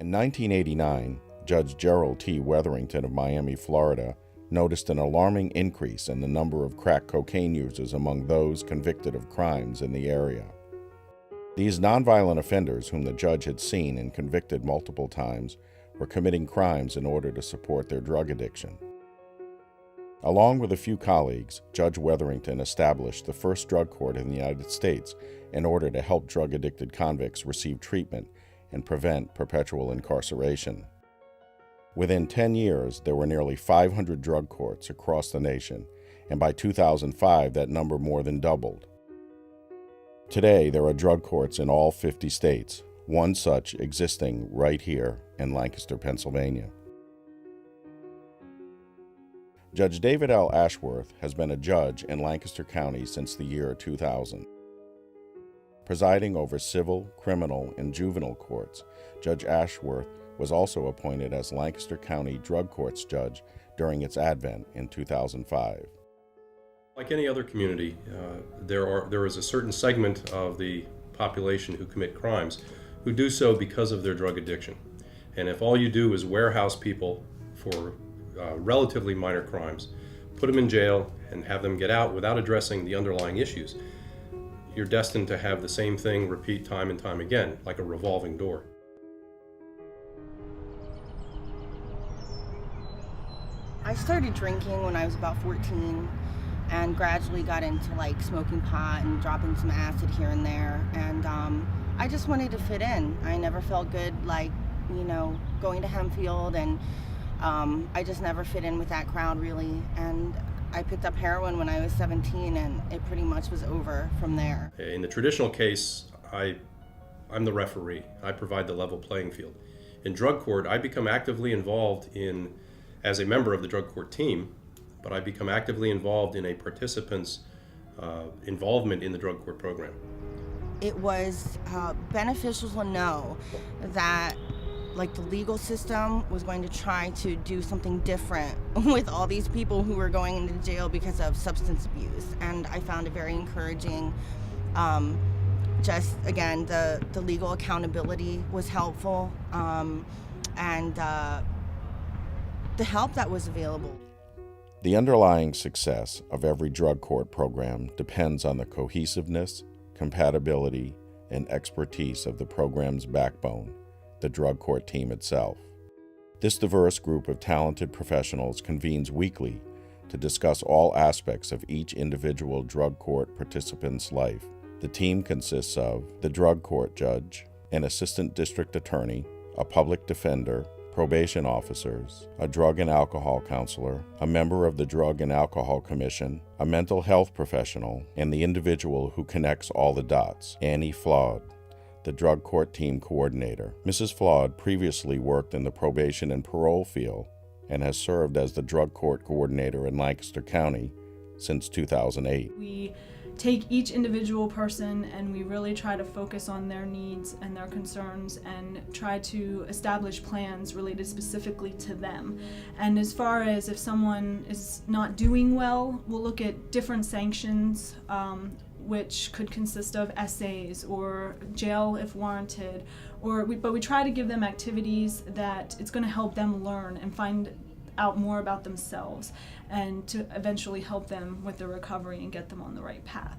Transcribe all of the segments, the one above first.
In 1989, Judge Gerald T. Wetherington of Miami, Florida, noticed an alarming increase in the number of crack cocaine users among those convicted of crimes in the area. These nonviolent offenders, whom the judge had seen and convicted multiple times, were committing crimes in order to support their drug addiction. Along with a few colleagues, Judge Wetherington established the first drug court in the United States in order to help drug-addicted convicts receive treatment and prevent perpetual incarceration. Within 10 years, there were nearly 500 drug courts across the nation, and by 2005, that number more than doubled. Today, there are drug courts in all 50 states, one such existing right here in Lancaster, Pennsylvania. Judge David L. Ashworth has been a judge in Lancaster County since the year 2000. Presiding over civil, criminal, and juvenile courts, Judge Ashworth was also appointed as Lancaster County DrugCourts judge during its advent in 2005. Like any other community, there is a certain segment of the population who commit crimes who do so because of their drug addiction. And if all you do is warehouse people for relatively minor crimes, put them in jail, and have them get out without addressing the underlying issues, you're destined to have the same thing repeat time and time again, like a revolving door. I started drinking when I was about 14 and gradually got into like smoking pot and dropping some acid here and there. And I just wanted to fit in. I never felt good like, going to Hempfield, and I just never fit in with that crowd really. And I picked up heroin when I was 17, and it pretty much was over from there. In the traditional case, I'm the referee. I provide the level playing field. In drug court, I become actively involved as a member of the drug court team, but I become actively involved in a participant's involvement in the drug court program. It was beneficial to know that the legal system was going to try to do something different with all these people who were going into jail because of substance abuse. And I found it very encouraging. Just again, the legal accountability was helpful, and the help that was available. The underlying success of every drug court program depends on the cohesiveness, compatibility, and expertise of the program's backbone, the drug court team itself. This diverse group of talented professionals convenes weekly to discuss all aspects of each individual drug court participant's life. The team consists of the drug court judge, an assistant district attorney, a public defender, probation officers, a drug and alcohol counselor, a member of the Drug and Alcohol Commission, a mental health professional, and the individual who connects all the dots, Annie Flood, the drug court team coordinator. Mrs. Flood previously worked in the probation and parole field and has served as the drug court coordinator in Lancaster County since 2008. We take each individual person and we really try to focus on their needs and their concerns and try to establish plans related specifically to them. And as far as if someone is not doing well, we'll look at different sanctions, which could consist of essays or jail if warranted, but we try to give them activities that it's going to help them learn and find out more about themselves and to eventually help them with their recovery and get them on the right path.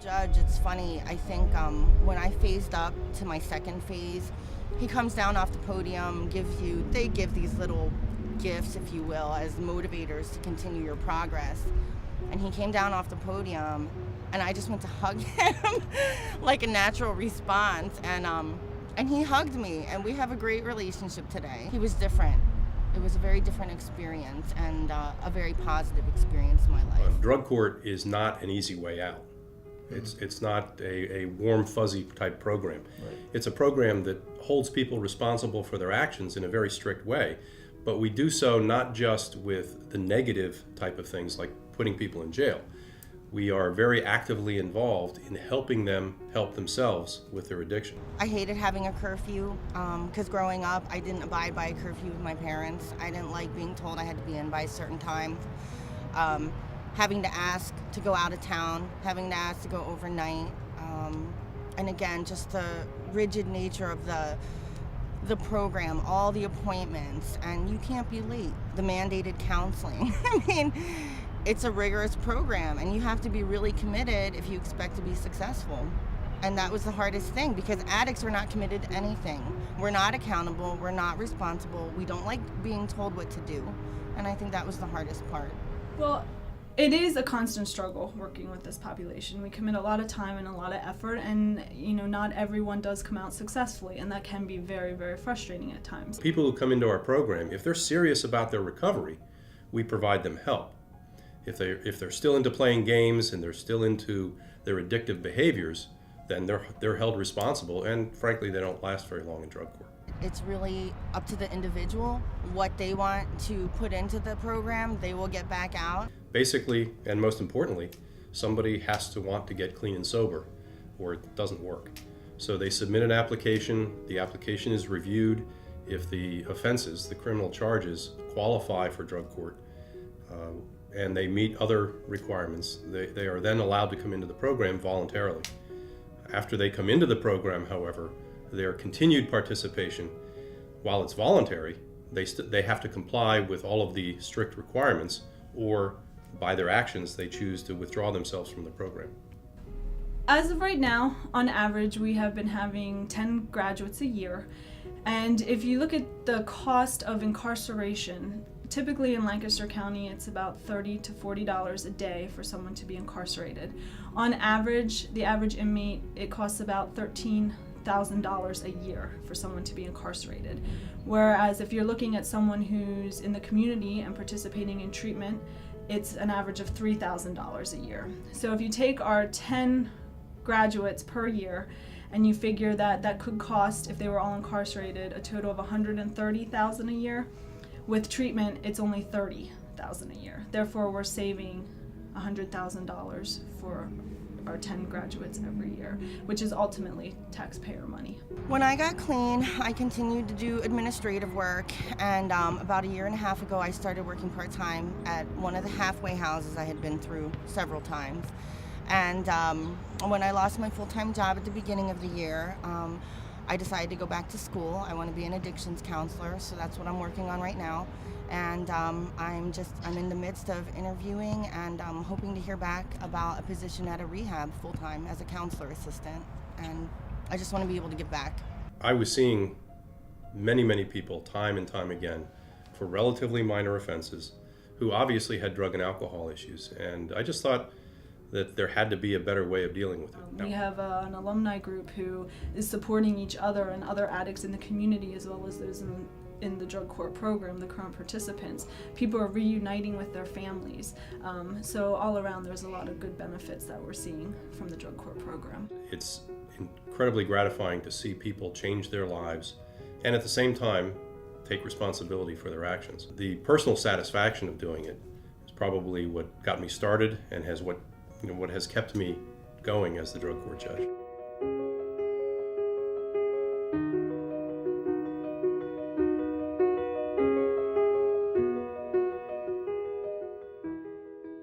Judge, it's funny, I think when I phased up to my second phase, he comes down off the podium, they give these little gifts, if you will, as motivators to continue your progress. And he came down off the podium, and I just went to hug him like a natural response. And he hugged me, and we have a great relationship today. He was different. It was a very different experience, and a very positive experience in my life. Drug court is not an easy way out. It's not a warm, fuzzy type program. Right. It's a program that holds people responsible for their actions in a very strict way, but we do so not just with the negative type of things like putting people in jail, we are very actively involved in helping them help themselves with their addiction. I hated having a curfew because growing up, I didn't abide by a curfew with my parents. I didn't like being told I had to be in by a certain time. Having to ask to go out of town, having to ask to go overnight. And again, just the rigid nature of the program, all the appointments, and you can't be late. The mandated counseling. I mean, it's a rigorous program, and you have to be really committed if you expect to be successful. And that was the hardest thing, because addicts are not committed to anything. We're not accountable, we're not responsible, we don't like being told what to do. And I think that was the hardest part. Well, it is a constant struggle working with this population. We commit a lot of time and a lot of effort, and not everyone does come out successfully, and that can be very, very frustrating at times. People who come into our program, if they're serious about their recovery, we provide them help. If they're still into playing games and they're still into their addictive behaviors, then they're held responsible, and frankly, they don't last very long in drug court. It's really up to the individual what they want to put into the program. They will get back out. Basically, and most importantly, somebody has to want to get clean and sober, or it doesn't work. So they submit an application, the application is reviewed. If the offenses, the criminal charges, qualify for drug court, and they meet other requirements, they are then allowed to come into the program voluntarily. After they come into the program, however, their continued participation, while it's voluntary, they have to comply with all of the strict requirements, or by their actions, they choose to withdraw themselves from the program. As of right now, on average, we have been having 10 graduates a year. And if you look at the cost of incarceration, typically in Lancaster County, it's about $30 to $40 a day for someone to be incarcerated. On average, the average inmate, it costs about $13,000 a year for someone to be incarcerated. Whereas if you're looking at someone who's in the community and participating in treatment, it's an average of $3,000 a year. So if you take our 10 graduates per year and you figure that could cost, if they were all incarcerated, a total of $130,000 a year. With treatment, it's only $30,000 a year. Therefore, we're saving $100,000 for our 10 graduates every year, which is ultimately taxpayer money. When I got clean, I continued to do administrative work, and about a year and a half ago, I started working part-time at one of the halfway houses I had been through several times. And when I lost my full-time job at the beginning of the year, I decided to go back to school. I want to be an addictions counselor, so that's what I'm working on right now. And I'm in the midst of interviewing, and I'm hoping to hear back about a position at a rehab full-time as a counselor assistant. And I just want to be able to give back. I was seeing many people time and time again for relatively minor offenses who obviously had drug and alcohol issues, and I just thought that there had to be a better way of dealing with it. We have an alumni group who is supporting each other and other addicts in the community, as well as those in the drug court program, the current participants. People are reuniting with their families. So all around, there's a lot of good benefits that we're seeing from the drug court program. It's incredibly gratifying to see people change their lives and at the same time take responsibility for their actions. The personal satisfaction of doing it is probably what got me started and what has kept me going as the drug court judge.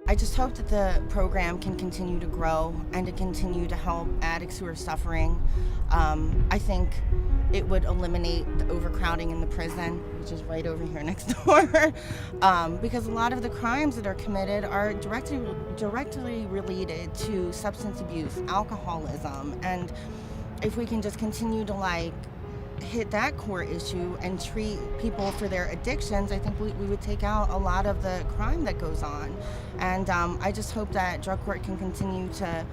I just hope that the program can continue to grow and to continue to help addicts who are suffering. I think it would eliminate the overcrowding in the prison, which is right over here next door, because a lot of the crimes that are committed are directly related to substance abuse, alcoholism, and if we can just continue to hit that core issue and treat people for their addictions, I think we would take out a lot of the crime that goes on. And I just hope that drug court can continue to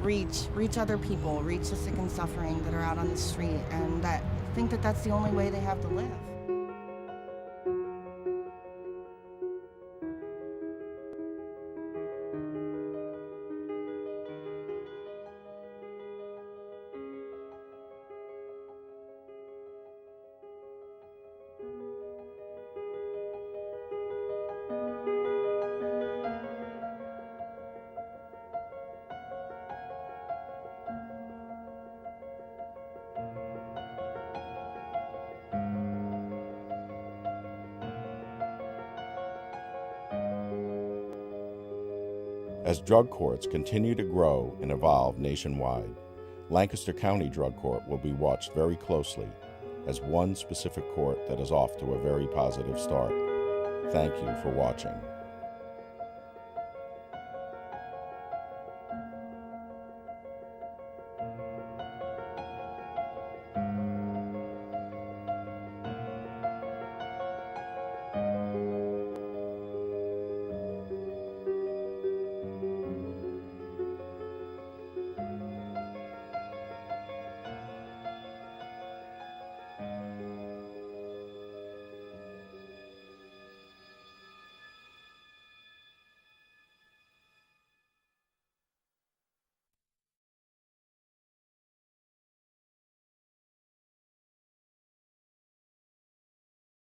reach other people, reach the sick and suffering that are out on the street, and that think that that's the only way they have to live. As drug courts continue to grow and evolve nationwide, Lancaster County Drug Court will be watched very closely as one specific court that is off to a very positive start. Thank you for watching.